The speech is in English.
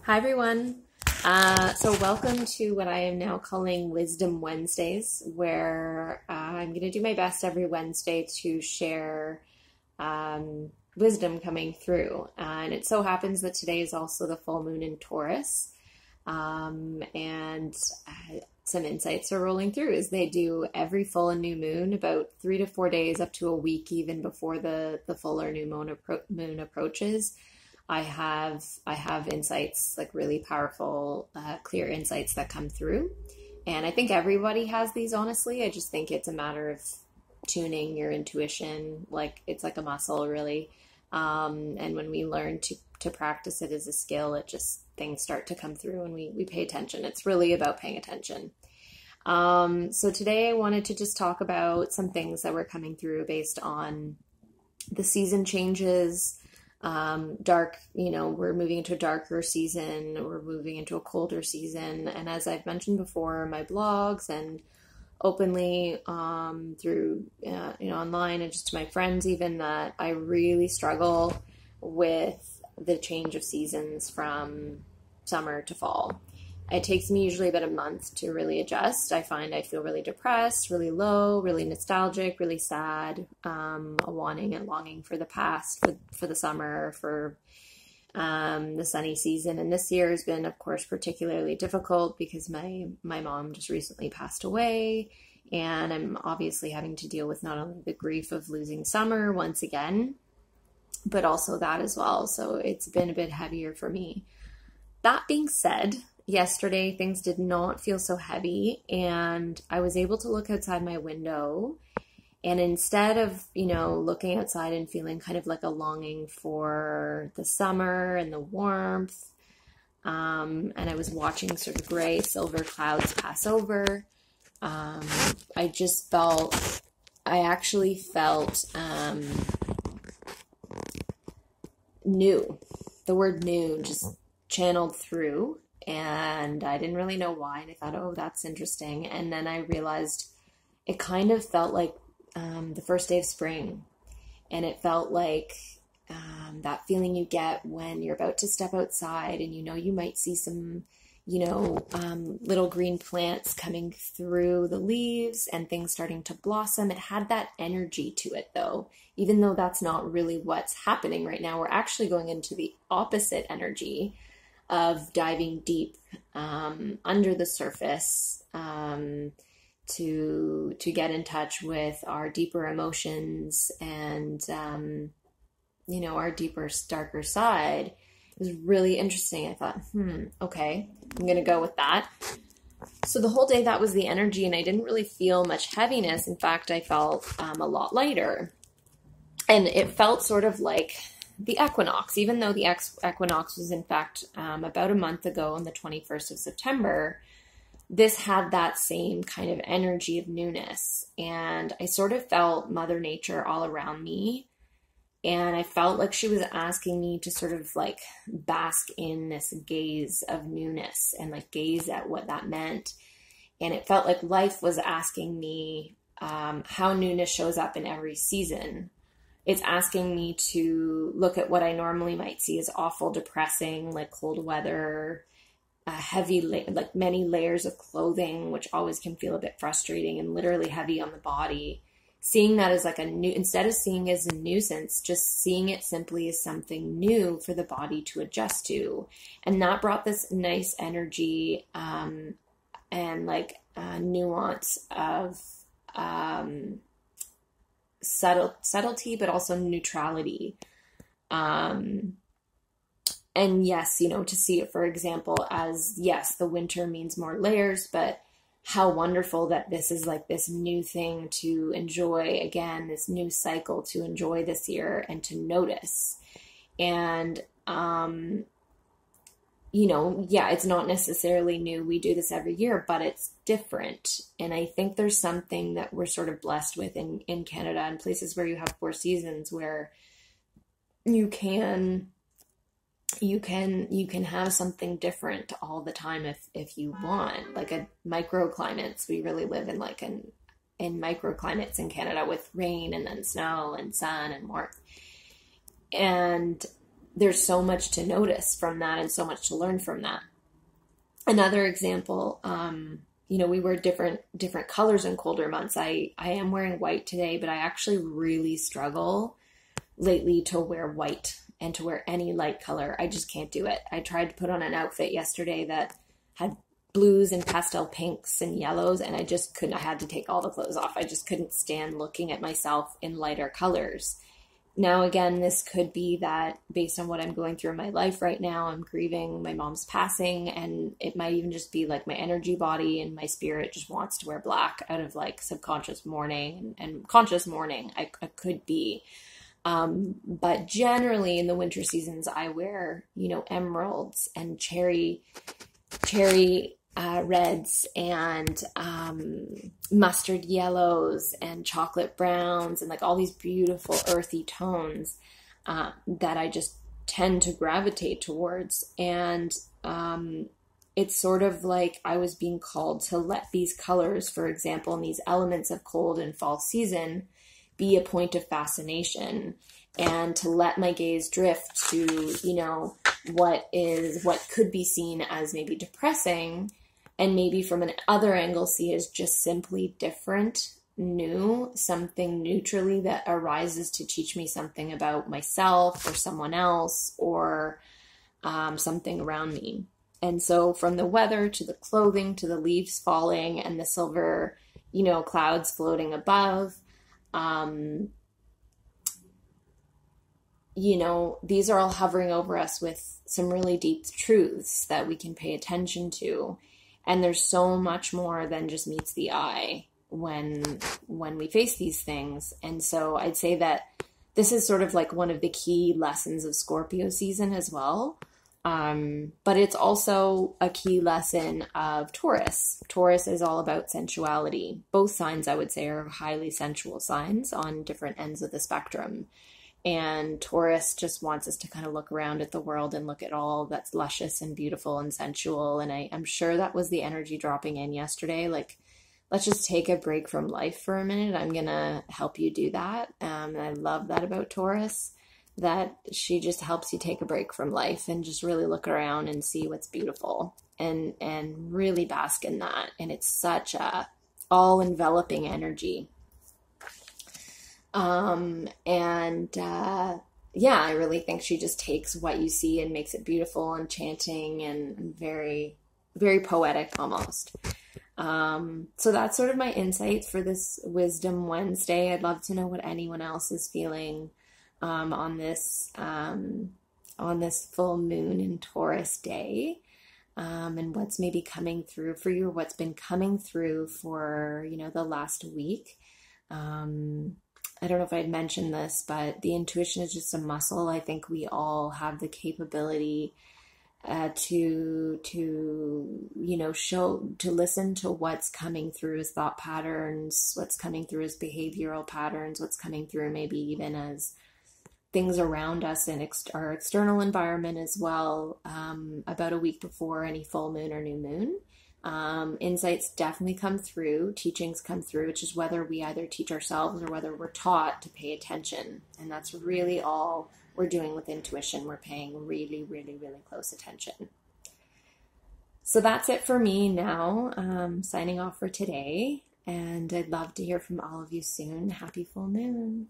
Hi, everyone. So welcome to what I am now calling Wisdom Wednesdays, where I'm going to do my best every Wednesday to share wisdom coming through. And it so happens that today is also the full moon in Taurus. And some insights are rolling through as they do every full and new moon, about 3 to 4 days, up to a week even before the full or new moon approaches. I have insights, like really powerful, clear insights that come through. And I think everybody has these, honestly. I just think it's a matter of tuning your intuition. Like it's like a muscle, really. And when we learn to practice it as a skill, it just, things start to come through and we pay attention. It's really about paying attention. So today I wanted to just talk about some things that were coming through based on the season changes. We're moving into a darker season, we're moving into a colder season. And as I've mentioned before, my blogs and openly, through, online and just to my friends, even, that I really struggle with the change of seasons from summer to fall. It takes me usually about a month to really adjust. I find I feel really depressed, really low, really nostalgic, really sad, a wanting and longing for the past, for the summer, for the sunny season. And this year has been, of course, particularly difficult because my mom just recently passed away. And I'm obviously having to deal with not only the grief of losing summer once again, but also that as well. So it's been a bit heavier for me. That being said, yesterday things did not feel so heavy, and I was able to look outside my window, and instead of, looking outside and feeling kind of like a longing for the summer and the warmth, and I was watching sort of gray silver clouds pass over, I actually felt new. The word new just channeled through. And I didn't really know why. And I thought, oh, that's interesting. And then I realized it kind of felt like the first day of spring. And it felt like that feeling you get when you're about to step outside and you might see some, little green plants coming through the leaves and things starting to blossom. It had that energy to it, though. Even though that's not really what's happening right now, we're actually going into the opposite energy of diving deep under the surface to get in touch with our deeper emotions and our deeper, darker side. It was really interesting. I thought, okay, I'm gonna go with that. So the whole day that was the energy, and I didn't really feel much heaviness. In fact, I felt a lot lighter, and it felt sort of like the equinox, even though the equinox was in fact about a month ago on the 21st of September, this had that same kind of energy of newness. And I sort of felt Mother Nature all around me. And I felt like she was asking me to sort of like bask in this gaze of newness and like gaze at what that meant. And it felt like life was asking me how newness shows up in every season. It's asking me to look at what I normally might see as awful, depressing, like cold weather, heavy, like many layers of clothing, which always can feel a bit frustrating and literally heavy on the body. Seeing that as like instead of seeing it as a nuisance, just seeing it simply as something new for the body to adjust to. And that brought this nice energy and like nuance of subtlety, but also neutrality. And yes, to see it, for example, as yes, the winter means more layers, but how wonderful that this is like this new thing to enjoy again, this new cycle to enjoy this year and to notice. And, it's not necessarily new. We do this every year, but it's different. And I think there's something that we're sort of blessed with in Canada and places where you have 4 seasons where you can have something different all the time if you want, like a microclimates. We really live in like in microclimates in Canada with rain and then snow and sun and warmth. And there's so much to notice from that and so much to learn from that. Another example, we wear different colors in colder months. I am wearing white today, but I actually really struggle lately to wear white and to wear any light color. I just can't do it. I tried to put on an outfit yesterday that had blues and pastel pinks and yellows, and I just couldn't. I had to take all the clothes off. I just couldn't stand looking at myself in lighter colors. Now, again, this could be that based on what I'm going through in my life right now, I'm grieving my mom's passing, and it might even just be like my energy body and my spirit just wants to wear black out of like subconscious mourning and conscious mourning. I could be. But generally in the winter seasons, I wear, emeralds and cherry reds and mustard yellows and chocolate browns and like all these beautiful earthy tones that I just tend to gravitate towards. And it's sort of like I was being called to let these colors, for example, and these elements of cold and fall season be a point of fascination, and to let my gaze drift to, what could be seen as maybe depressing, and maybe from an other angle see as just simply different, new, something neutrally that arises to teach me something about myself or someone else or something around me. And so from the weather to the clothing to the leaves falling and the silver, clouds floating above, these are all hovering over us with some really deep truths that we can pay attention to. And there's so much more than just meets the eye when we face these things. And so I'd say that this is sort of like one of the key lessons of Scorpio season as well. But it's also a key lesson of Taurus. Taurus is all about sensuality. Both signs, I would say, are highly sensual signs on different ends of the spectrum. And Taurus just wants us to kind of look around at the world and look at all that's luscious and beautiful and sensual. And I'm sure that was the energy dropping in yesterday. Like, let's just take a break from life for a minute. I'm going to help you do that. And I love that about Taurus, that she just helps you take a break from life and just really look around and see what's beautiful and really bask in that. And it's such a all enveloping energy. I really think she just takes what you see and makes it beautiful, enchanting, and very, very poetic almost. So that's sort of my insights for this Wisdom Wednesday. I'd love to know what anyone else is feeling on this full moon in Taurus day, and what's maybe coming through for you, or what's been coming through for the last week. I don't know if I'd mentioned this, but the intuition is just a muscle. I think we all have the capability to listen to what's coming through as thought patterns, what's coming through as behavioral patterns, what's coming through maybe even as things around us in our external environment as well, about a week before any full moon or new moon. Insights definitely come through, teachings come through. It's just whether we either teach ourselves or whether we're taught to pay attention. And that's really all we're doing with intuition. We're paying really, really, really close attention. So that's it for me now. Signing off for today. And I'd love to hear from all of you soon. Happy full moon.